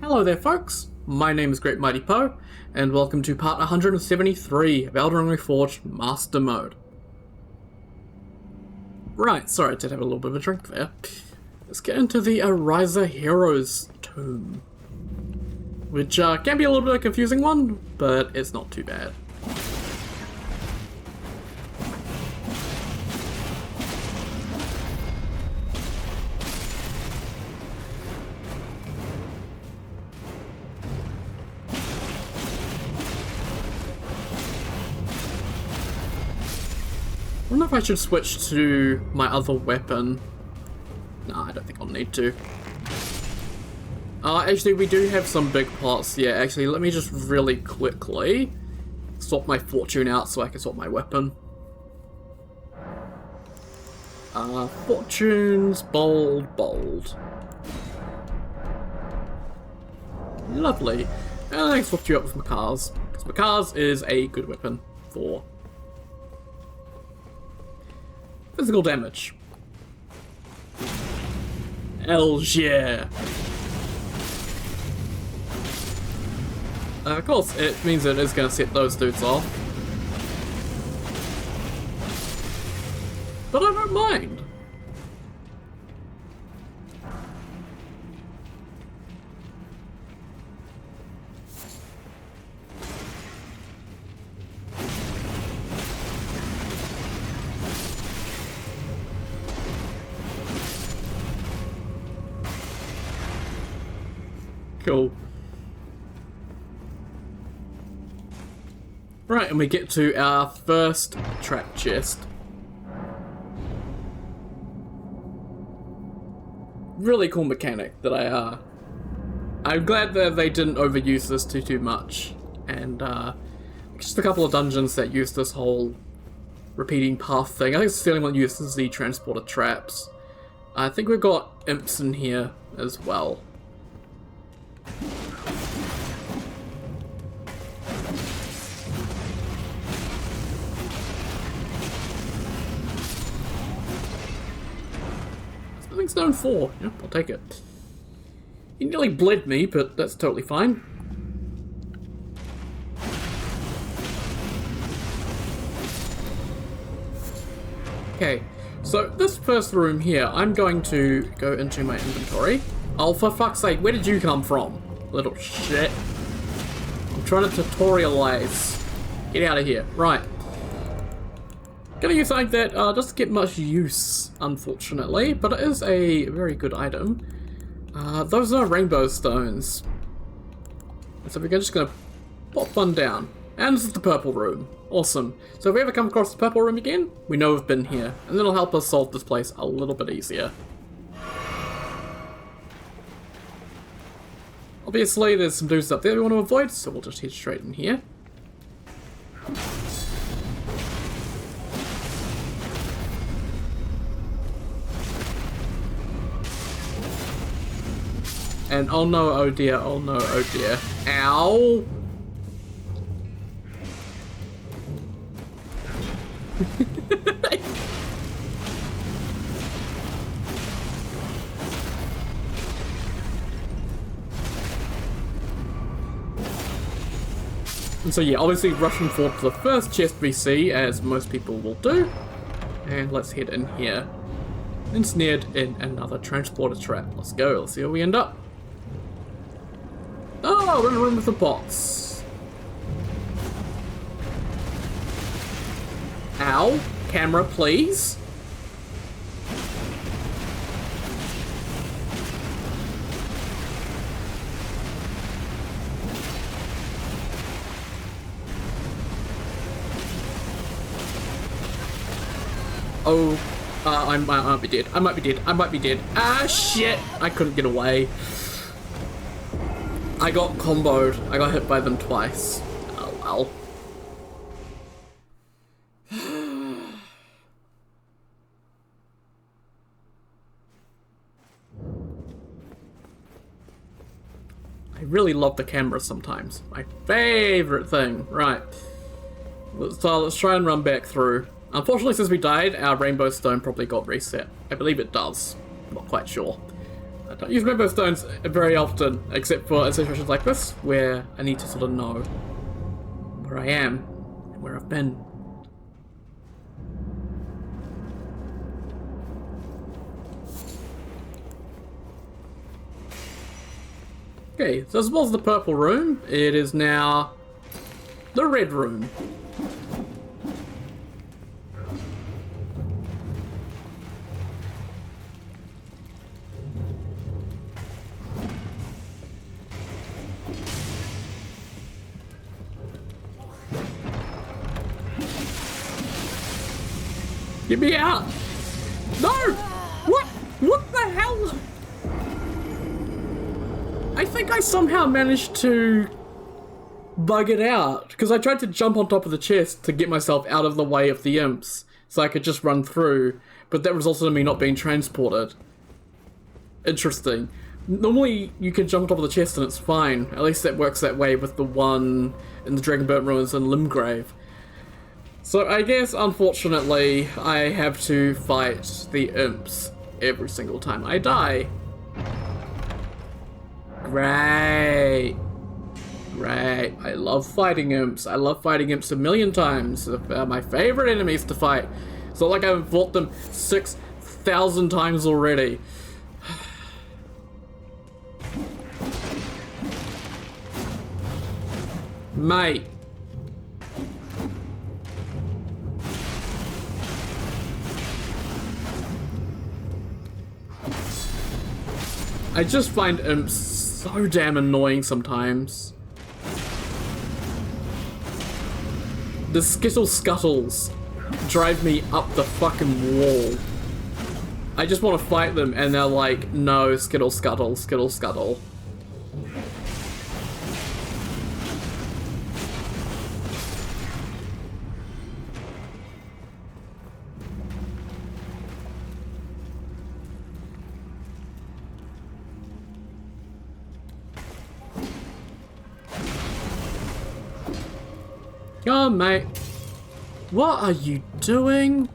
Hello there folks, my name is Great Mighty Poe, and welcome to part 173 of Elden Ring Reforged Master Mode. Right, sorry I did have a little bit of a drink there. Let's get into the Auriza Hero's Tomb. Which can be a little bit of a confusing one, but it's not too bad. I don't know if I should switch to my other weapon. Nah, I don't think I'll need to. Actually, we do have some big pots. Yeah, actually, let me just really quickly swap my fortune out so I can swap my weapon. Fortunes, bold. Lovely. And I can swap you up with Makar's, because Makar's is a good weapon for physical damage. Hells yeah. Of course, it means it is going to set those dudes off. But I don't mind. Cool. Right, and we get to our first trap chest. Really cool mechanic that I'm glad that they didn't overuse this too much. And just a couple of dungeons that use this whole repeating path thing. I think it's the only one that uses the transporter traps. I think we've got imps in here as well. Something's known for. Yep, I'll take it. He nearly bled me, but that's totally fine. Okay, so this first room here, I'm going to go into my inventory. Oh, for fuck's sake, where did you come from? Little shit. I'm trying to tutorialize. Get out of here. Right. Gonna use something that doesn't get much use, unfortunately, but it is a very good item. Those are rainbow stones. So we're just gonna pop one down. And this is the purple room. Awesome. So if we ever come across the purple room again, we know we've been here. And that'll help us solve this place a little bit easier. Obviously, there's some dudes up there we want to avoid, so we'll just head straight in here. And oh no, oh dear, oh no, oh dear. Ow! And so yeah, obviously rushing forward to the first chest we see, as most people will do. And let's head in here. Ensnared in another transporter trap. Let's go, let's see where we end up. Oh, we're in a room with the pots. Ow. Camera, please. Oh, I might be dead. I might be dead. Ah, shit. I couldn't get away. I got comboed. I got hit by them twice. Oh, well. I really love the camera sometimes. My favorite thing. Right. So let's try and run back through. Unfortunately, since we died, our rainbow stone probably got reset. I believe it does. I'm not quite sure. I don't use rainbow stones very often, except for in situations like this, where I need to sort of know where I am and where I've been. Okay, so this was the purple room. It is now the red room. Get me out! No! What? What the hell? I think I somehow managed to bug it out, because I tried to jump on top of the chest to get myself out of the way of the imps, so I could just run through, but that resulted in me not being transported. Interesting. Normally, you can jump on top of the chest and it's fine. At least that works that way with the one in the Dragonburnt Ruins and Limgrave. So I guess, unfortunately, I have to fight the imps every single time I die. Great. Great. I love fighting imps. I love fighting imps a million times. They're my favorite enemies to fight. It's not like I've fought them 6,000 times already. Mate. I just find imps so damn annoying sometimes. The skittle scuttles drive me up the fucking wall. I just want to fight them and they're like, no, skittle scuttle, skittle scuttle. Oh, mate. What are you doing?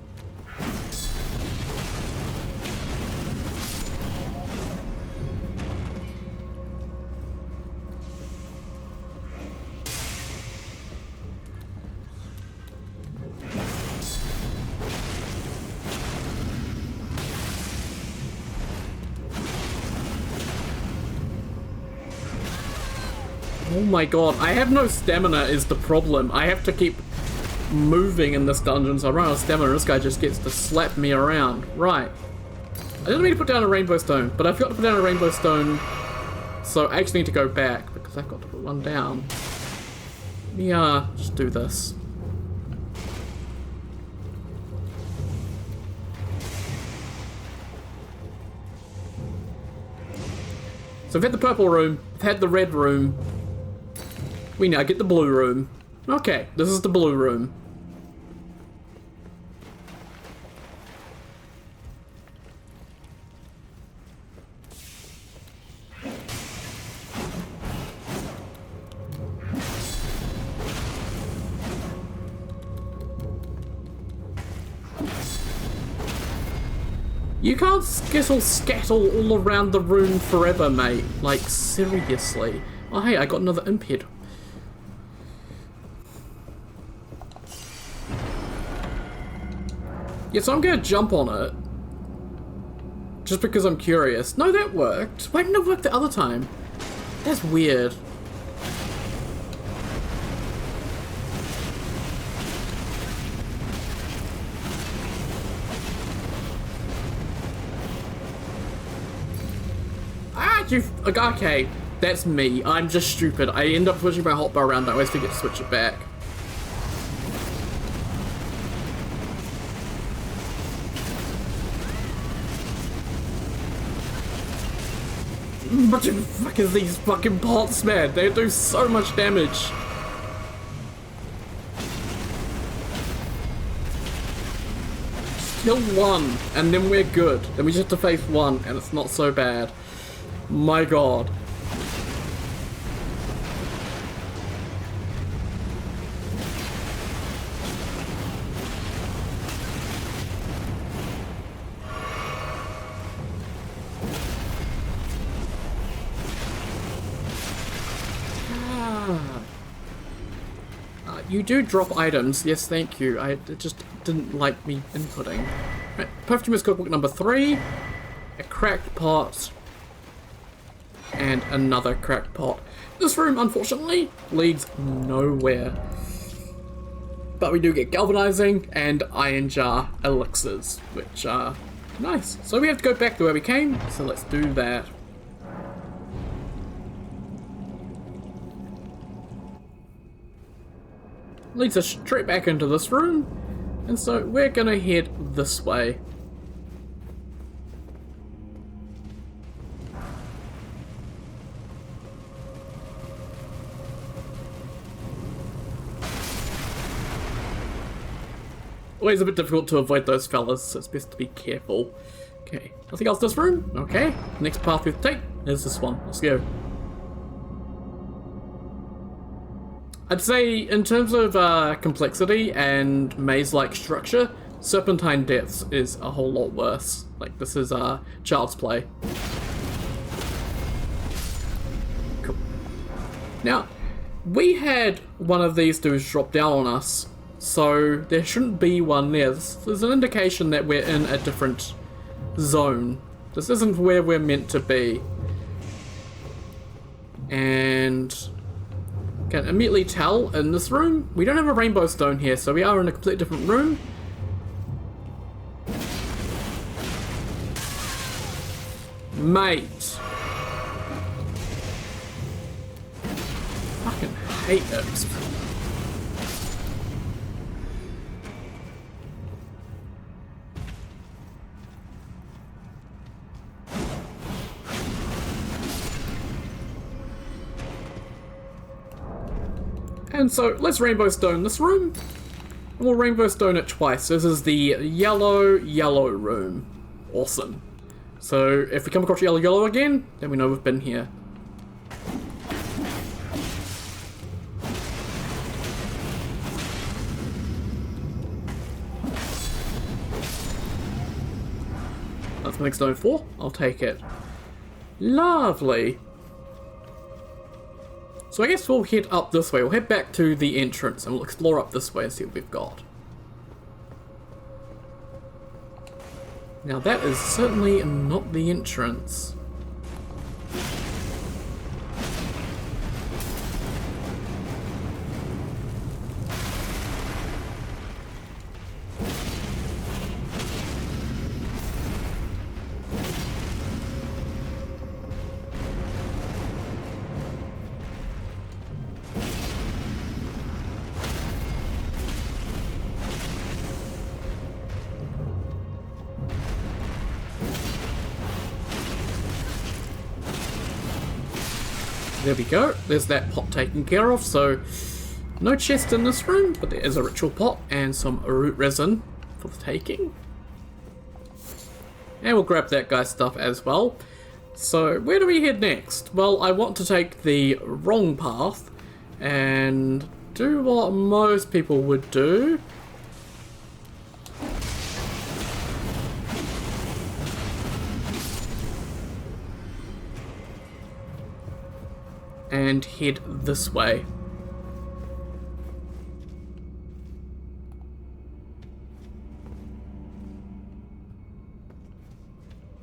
Oh my god, I have no stamina is the problem. I have to keep moving in this dungeon, so I run out of stamina. This guy just gets to slap me around. Right. I didn't mean to put down a rainbow stone, but I forgot to put down a rainbow stone, so I actually need to go back, because I've got to put one down. Let me, just do this. So I've had the purple room, I've had the red room. We now get the blue room. Okay, this is the blue room. You can't skittle scattle all around the room forever, mate. Like, seriously. Oh, hey, I got another imp head. Yeah, so I'm gonna jump on it. Just because I'm curious. No, that worked. Why didn't it work the other time? That's weird. Ah, you... Okay, that's me. I'm just stupid. I end up switching my hotbar around. I always forget to switch it back. What the fuck is these fucking pots, man? They do so much damage. Kill one, and then we're good. Then we just have to face one, and it's not so bad. My god. You do drop items. Yes, thank you. It just didn't like me inputting. Right, Perfumist Cookbook number 3. A cracked pot. And another cracked pot. This room, unfortunately, leads nowhere. But we do get galvanizing and iron jar elixirs, which are nice. So we have to go back to where we came, so let's do that. Leads us straight back into this room, and so we're gonna head this way. Always a bit difficult to avoid those fellas, so it's best to be careful. Okay, nothing else in this room? Okay, next path we have to take is this one. Let's go. I'd say, in terms of complexity and maze-like structure, Serpentine Depths is a whole lot worse. Like, this is child's play. Cool. Now, we had one of these dudes drop down on us, so there shouldn't be one there. There's an indication that we're in a different zone. This isn't where we're meant to be. And can immediately tell in this room, we don't have a rainbow stone here, so we are in a completely different room. Mate. Fucking hate it. And so, let's rainbow stone this room. And we'll rainbow stone it twice. This is the yellow room. Awesome. So, if we come across yellow again, then we know we've been here. That's my next stone 4. I'll take it. Lovely. So I guess we'll head up this way. We'll head back to the entrance and we'll explore up this way and see what we've got. Now that is certainly not the entrance. There we go, there's that pot taken care of, so no chest in this room, but there is a ritual pot and some root resin for the taking. And we'll grab that guy's stuff as well. So where do we head next? Well, I want to take the wrong path and do what most people would do. And head this way.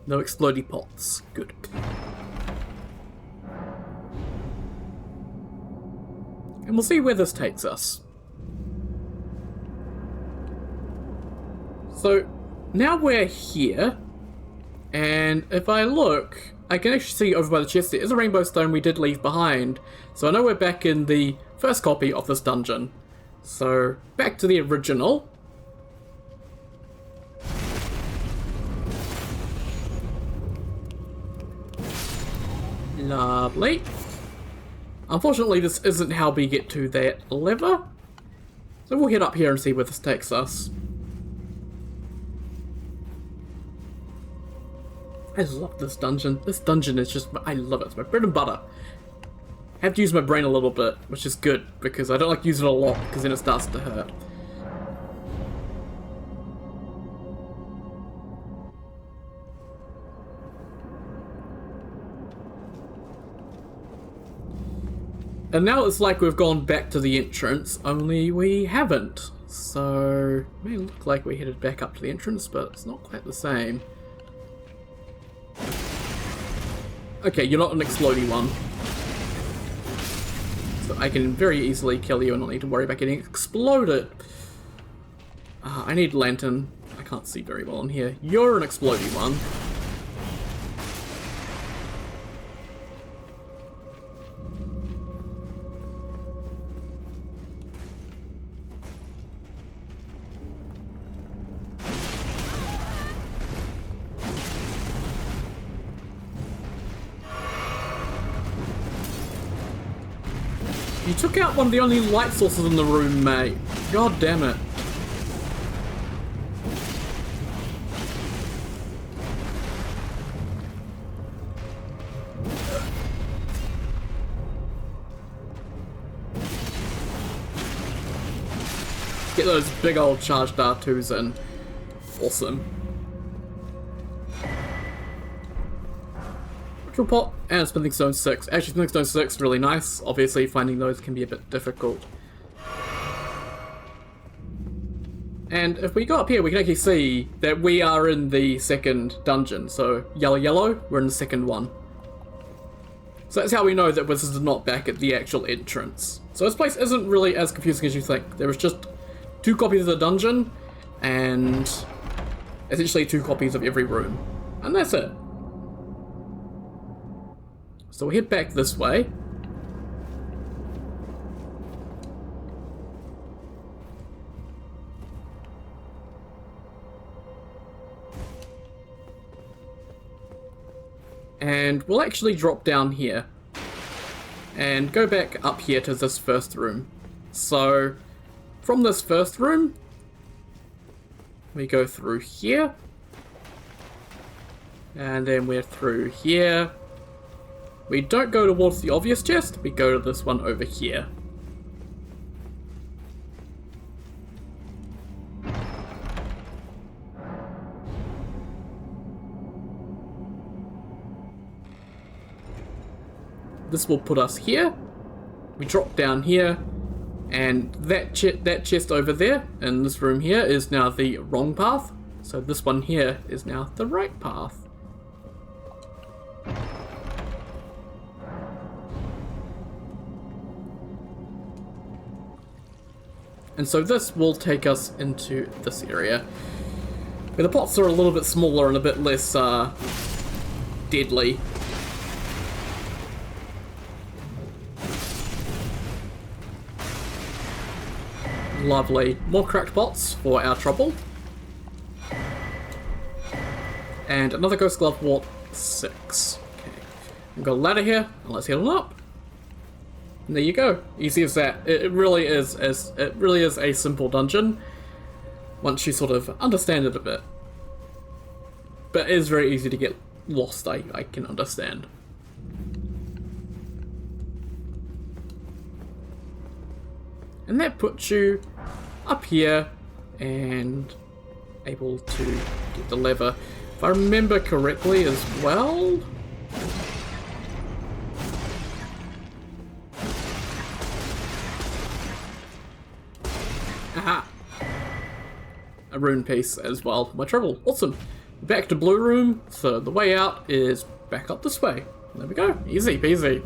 No explodey pots. Good. And we'll see where this takes us. So, now we're here, and if I look, I can actually see over by the chest there is a rainbow stone we did leave behind. So I know we're back in the first copy of this dungeon. So, back to the original. Lovely. Unfortunately, this isn't how we get to that lever. So we'll head up here and see where this takes us. I love this dungeon. This dungeon is just, I love it. It's my bread and butter. I have to use my brain a little bit, which is good, because I don't like using it a lot, because then it starts to hurt. And now it's like we've gone back to the entrance, only we haven't. So, it may look like we headed back up to the entrance, but it's not quite the same. Okay, you're not an explodey one. So I can very easily kill you and not need to worry about getting exploded. I need lantern. I can't see very well in here. You're an explodey one. You took out one of the only light sources in the room, mate. God damn it. Get those big old charged R2s in. Awesome. Ritual pot and Smithing Stone 6. Actually, Smithing Stone 6 is really nice. Obviously, finding those can be a bit difficult. And if we go up here, we can actually see that we are in the second dungeon. So, yellow, yellow, we're in the second one. So that's how we know that this is not back at the actual entrance. So this place isn't really as confusing as you think. There was just 2 copies of the dungeon, and essentially 2 copies of every room. And that's it. So we head back this way. And we'll actually drop down here and go back up here to this first room. So from this first room, we go through here, and then we're through here. We don't go towards the obvious chest, we go to this one over here. This will put us here. We drop down here, and that chest over there in this room here is now the wrong path. So this one here is now the right path. And so this will take us into this area, where the pots are a little bit smaller and a bit less deadly. Lovely. More cracked pots for our trouble. And another Ghost Glove Wart 6. Okay. We've got a ladder here, and let's head on up. And there you go. Easy as that. It really is a simple dungeon once you sort of understand it a bit. But it is very easy to get lost, I can understand. And that puts you up here and able to get the lever. If I remember correctly as well. Aha! A rune piece as well for my trouble. Awesome. Back to Blue Room, so the way out is back up this way. There we go. Easy peasy.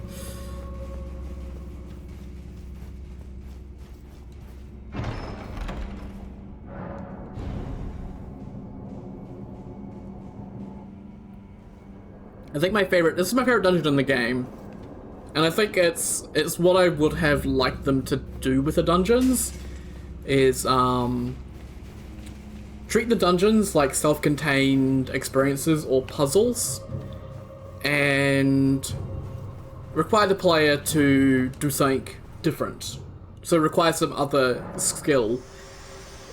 I think this is my favorite dungeon in the game. And I think it's what I would have liked them to do with the dungeons, is treat the dungeons like self-contained experiences or puzzles, and require the player to do something different. So require some other skill,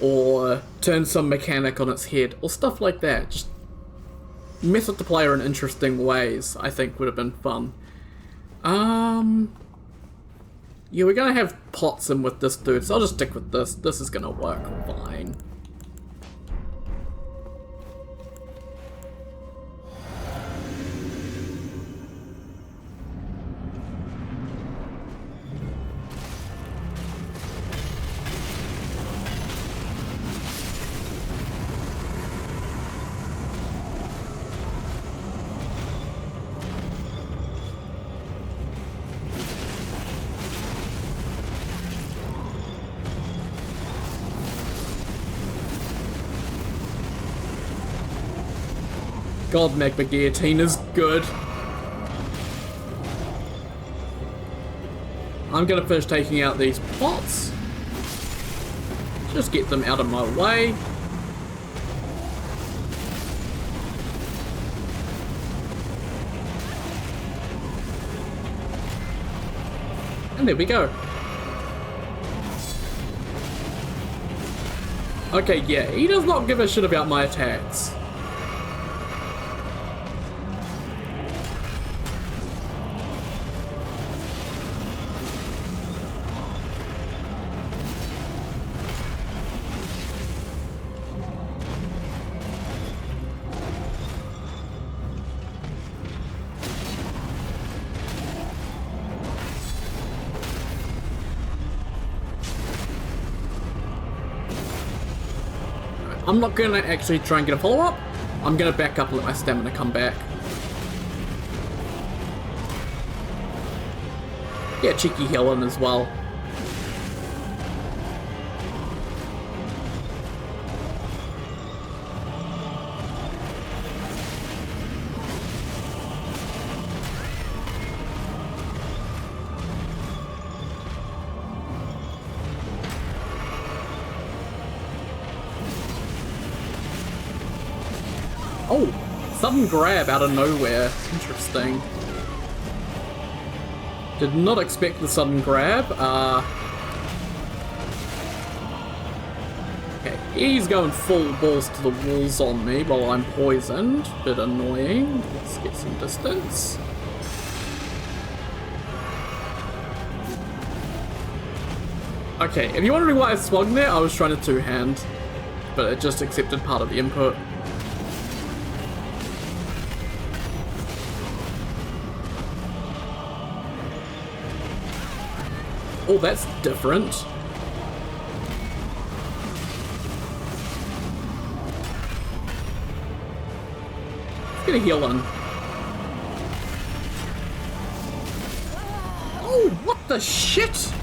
or turn some mechanic on its head, or stuff like that. Just mess with the player in interesting ways, I think would have been fun. Yeah, we're gonna have pots in with this dude, so I'll just stick with this. This is gonna work fine. god, Magma Guillotine is good. I'm gonna finish taking out these pots. Just get them out of my way. And there we go. Okay, yeah, he does not give a shit about my attacks. I'm not gonna actually try and get a follow-up. I'm gonna back up and let my stamina come back. Yeah, cheeky healing as well. Oh, sudden grab out of nowhere. Interesting. Did not expect the sudden grab. Okay, he's going full balls to the walls on me while I'm poisoned. Bit annoying. Let's get some distance. Okay, if you're wondering why I swung there, I was trying to two-hand, but it just accepted part of the input. Oh, that's different. Let's get a heal on. Oh, what the shit?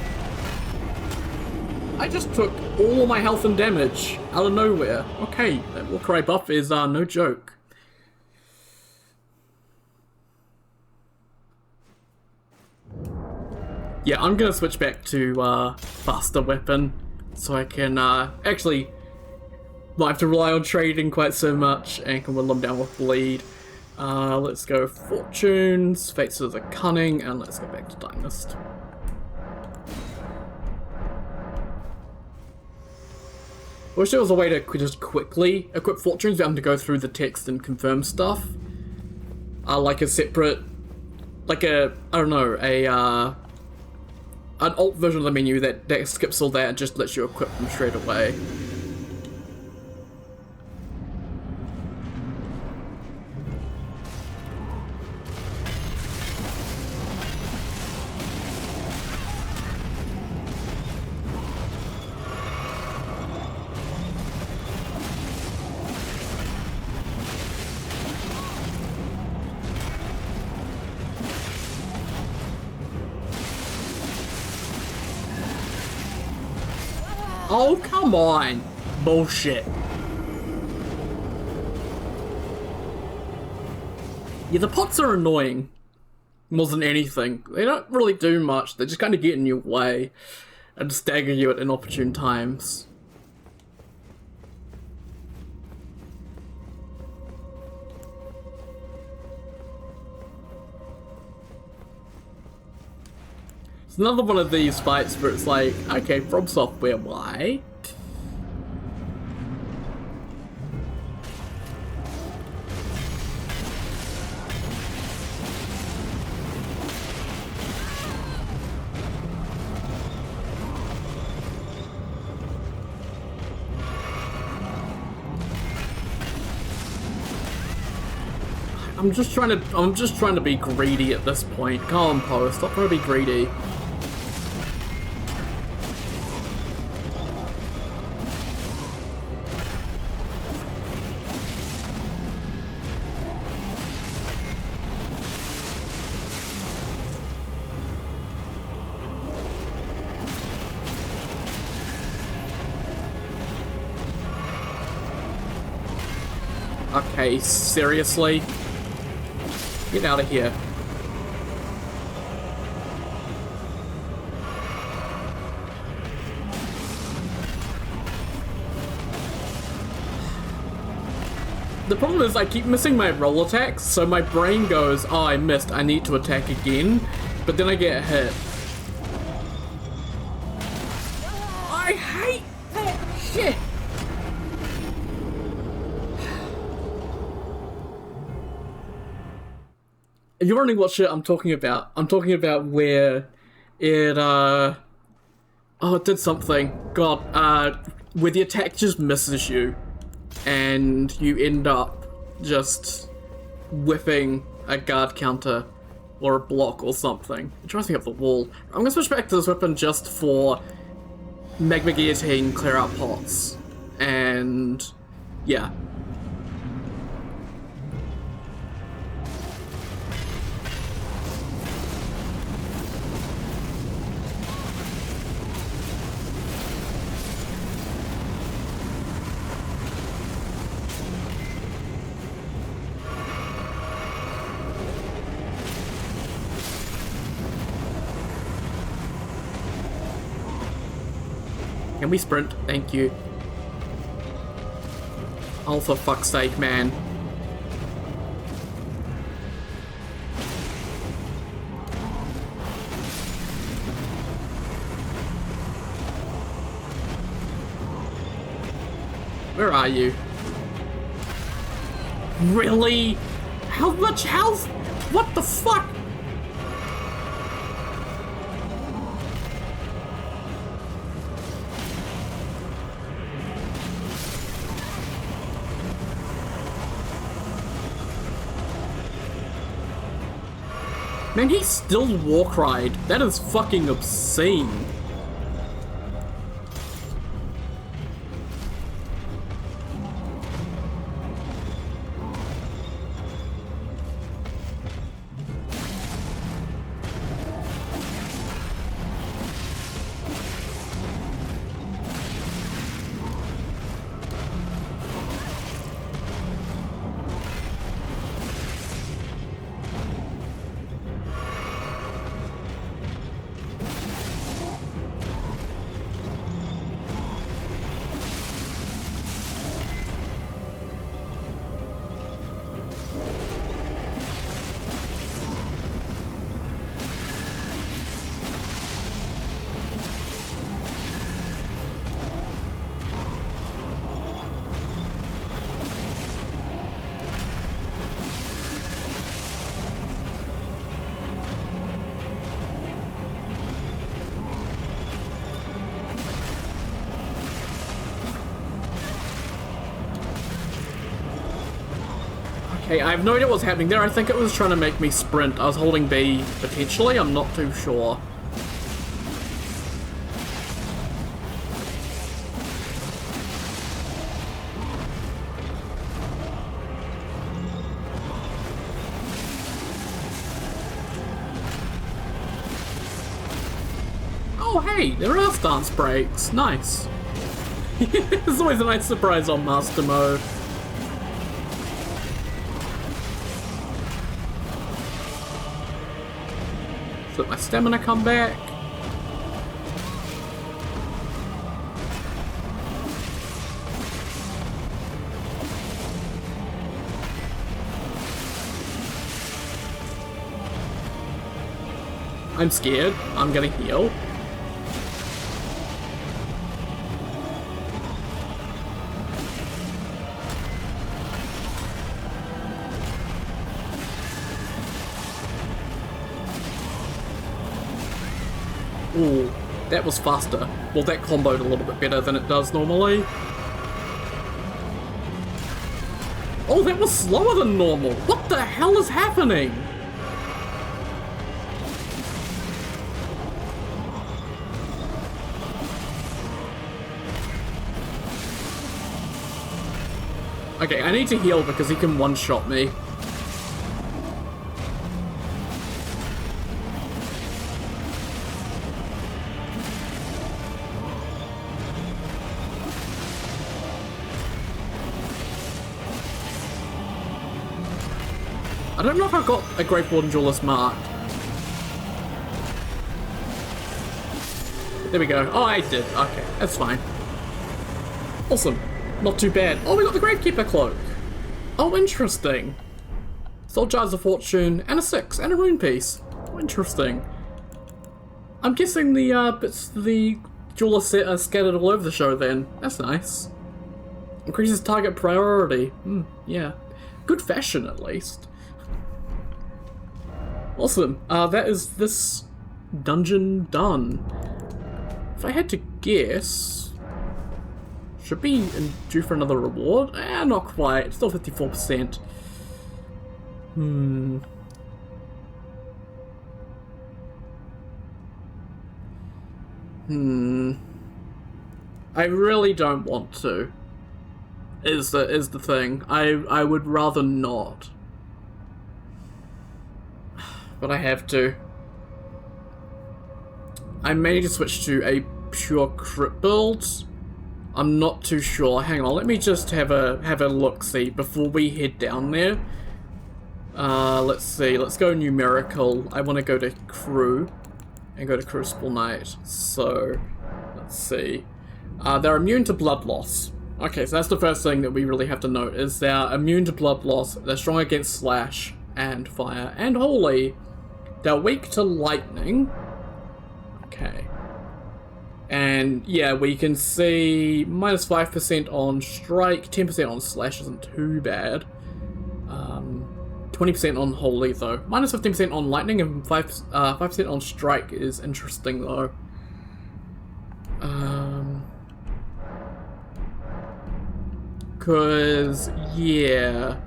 I just took all my health and damage out of nowhere. Okay, that Warcry buff is no joke. Yeah, I'm gonna switch back to faster weapon so I can actually not have to rely on trading quite so much and can whittle them down with bleed. Let's go Fortunes, Fates of the Cunning, and let's go back to Dynast. I wish there was a way to just quickly equip Fortunes without having to go through the text and confirm stuff. Like a separate, like a, I don't know, an alt version of the menu that skips all that and just lets you equip them straight away. Oh, come on. Bullshit. Yeah, the pots are annoying. More than anything. They don't really do much. They just kind of get in your way and stagger you at inopportune times. It's another one of these fights where it's like, okay, From Software, why? I'm just trying to be greedy at this point. Come on, Poe, stop trying to be greedy. Okay, seriously? Get out of here. The problem is I keep missing my roll attacks, so my brain goes, oh, I missed, I need to attack again, but then I get hit. I hate that shit! If you're wondering what shit I'm talking about where it, oh, it did something. God, where the attack just misses you, and you end up just whipping a guard counter or a block or something. It drives me up the wall. I'm gonna switch back to this weapon just for magma guillotine, clear out pots, and yeah. Can we sprint? Thank you. Oh, for fuck's sake, man. Where are you? Really? How much health? What the fuck? Man, he still Warcried. That is fucking obscene. Okay, I have no idea what's happening there. I think it was trying to make me sprint. I was holding B, potentially. I'm not too sure. Oh, hey, there are stance breaks. Nice. It's always a nice surprise on Master Mode. Let my stamina come back. I'm scared. I'm gonna heal. Ooh, that was faster. Well, that comboed a little bit better than it does normally. Oh, that was slower than normal. What the hell is happening? Okay, I need to heal because he can one-shot me. don't know if I've got a Grave Warden Duelist marked. There we go. Oh, I did. Okay, that's fine. Awesome. Not too bad. Oh, we got the Gravekeeper Cloak. Oh, interesting. Soul Jars of Fortune, and a 6, and a rune piece. Oh, interesting. I'm guessing the bits of the Duelist set are scattered all over the show then. That's nice. Increases target priority. Yeah. Good fashion, at least. Awesome. That is this dungeon done. If I had to guess... Should be due for another reward? Not quite. Still 54%. I really don't want to. Is the thing. I would rather not. But I have to. I may need to switch to a pure crit build. I'm not too sure. Hang on, let me just have a look-see before we head down there. Let's see. Let's go numerical. I want to go to crew and go to Crucible Knight. So, let's see. They're immune to blood loss. Okay, so that's the first thing that we really have to note, is they're immune to blood loss, they're strong against slash and fire and holy. They're weak to lightning. Okay. And yeah, we can see minus 5% on strike, 10% on slash isn't too bad. 20% on holy though. Minus 15% on lightning and 5% on strike is interesting though. Because, yeah,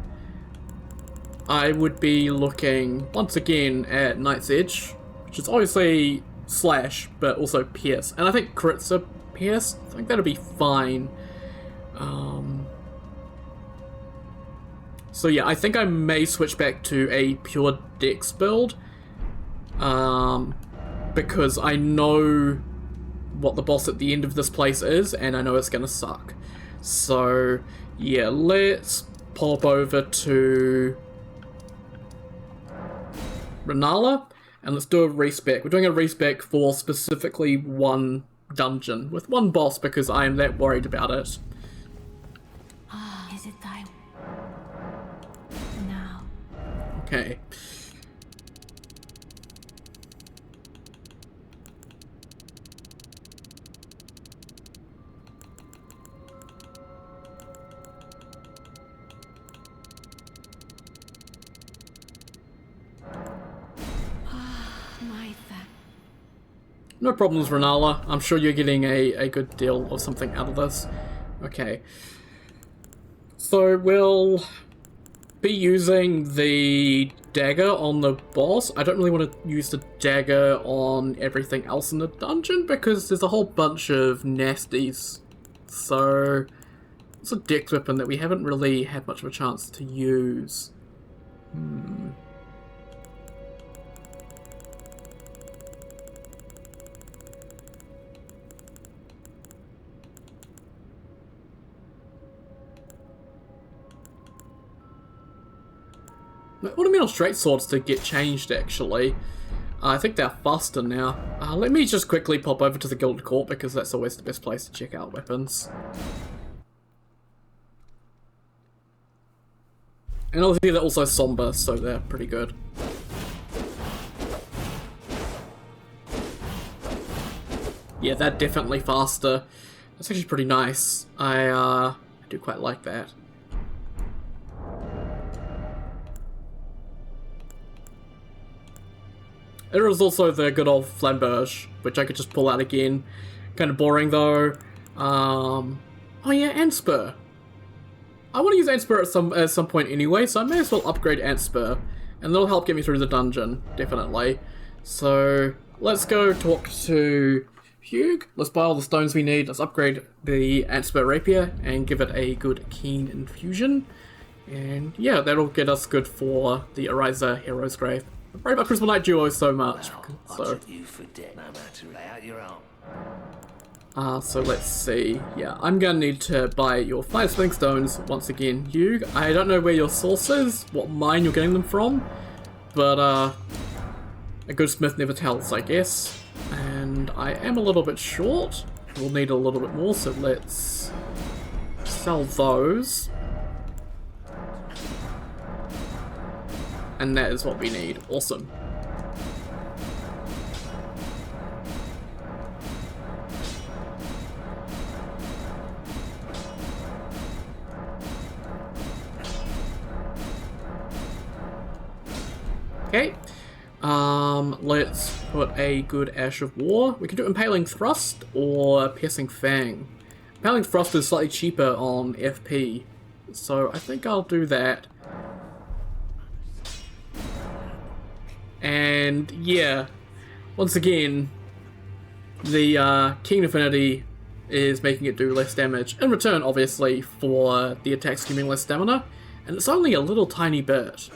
I would be looking once again at Knight's Edge, which is obviously slash, but also pierce. And I think crits are pierce. I think that'll be fine. So yeah, I think I may switch back to a pure dex build. Because I know what the boss at the end of this place is, and I know it's gonna suck. So yeah, let's pop over to Renala, and let's do a respec. We're doing a respec for specifically one dungeon, with one boss, because I am that worried about it. Is it time? Now. Okay. No problems, Renala. I'm sure you're getting a good deal of something out of this. Okay. So we'll be using the dagger on the boss. I don't really want to use the dagger on everything else in the dungeon because there's a whole bunch of nasties. So it's a dex weapon that we haven't really had much of a chance to use. Ornamental straight swords to get changed, actually. I think they're faster now. Let me just quickly pop over to the Gilded Court, because that's always the best place to check out weapons. And obviously they're also somber, so they're pretty good. Yeah, they're definitely faster. That's actually pretty nice. I do quite like that. There is also the good old Flamberge, which I could just pull out again. Kind of boring though. Oh yeah, Antspur. I want to use Antspur at some point anyway, so I may as well upgrade Antspur. And that'll help get me through the dungeon, definitely. So, let's go talk to Hugh. Let's buy all the stones we need. Let's upgrade the Antspur Rapier and give it a good keen infusion. And yeah, that'll get us good for the Auriza Hero's Grave. I worry about Crucible Knight duo so much. Well, So you for debt, no matter out your own. So let's see. Yeah, I'm gonna need to buy your 5 spinning stones once again. I don't know where your source is, what mine you're getting them from, but a good smith never tells, I guess. And I am a little bit short. We'll need a little bit more, so let's sell those. And that is what we need. Awesome. Okay. Let's put a good Ash of War. We can do Impaling Thrust or Piercing Fang. Impaling Thrust is slightly cheaper on FP, so I think I'll do that. And yeah, once again, the Keen Affinity is making it do less damage. In return, obviously, for the attacks giving less stamina. And it's only a little tiny bit.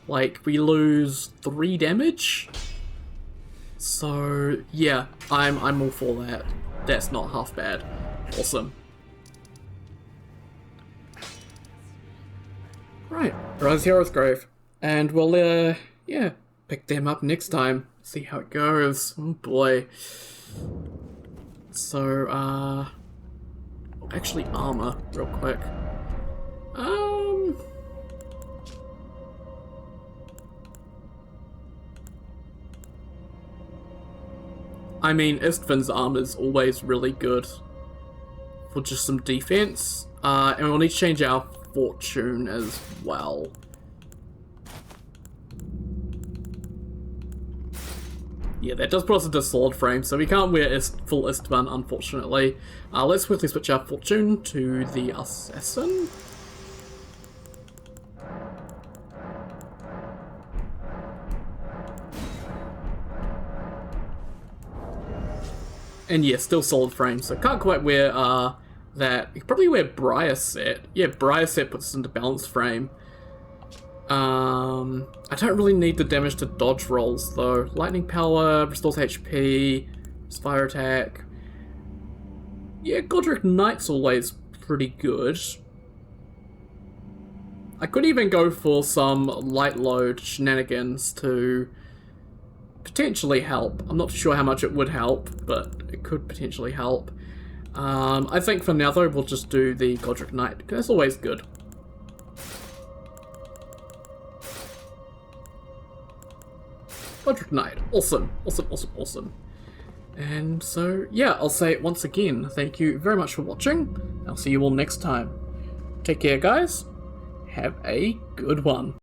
Like, we lose 3 damage. So, yeah, I'm all for that. That's not half bad. Awesome. Right, Auriza's Hero's Grave. And we'll, yeah, pick them up next time. See how it goes. Oh boy. So, actually armor, real quick. I mean, Istvin's armor's always really good for just some defense. And we'll need to change our fortune as well. Yeah, that does put us into sword frame, so we can't wear full Istvan, unfortunately. Let's quickly switch our fortune to the assassin. And yeah, still solid frame, so can't quite wear that. You could probably wear Briar Set. Yeah, Briar Set puts us into balanced frame. I don't really need the damage to dodge rolls though. Lightning Power, restores HP, Fire Attack. Yeah, Godric Knight's always pretty good. I could even go for some light load shenanigans to potentially help. I'm not sure how much it would help, but it could potentially help. I think for now though, we'll just do the Godric Knight, because that's always good. Godric Knight, awesome, awesome, awesome, awesome. And so, yeah, I'll say it once again, thank you very much for watching. I'll see you all next time. Take care, guys. Have a good one.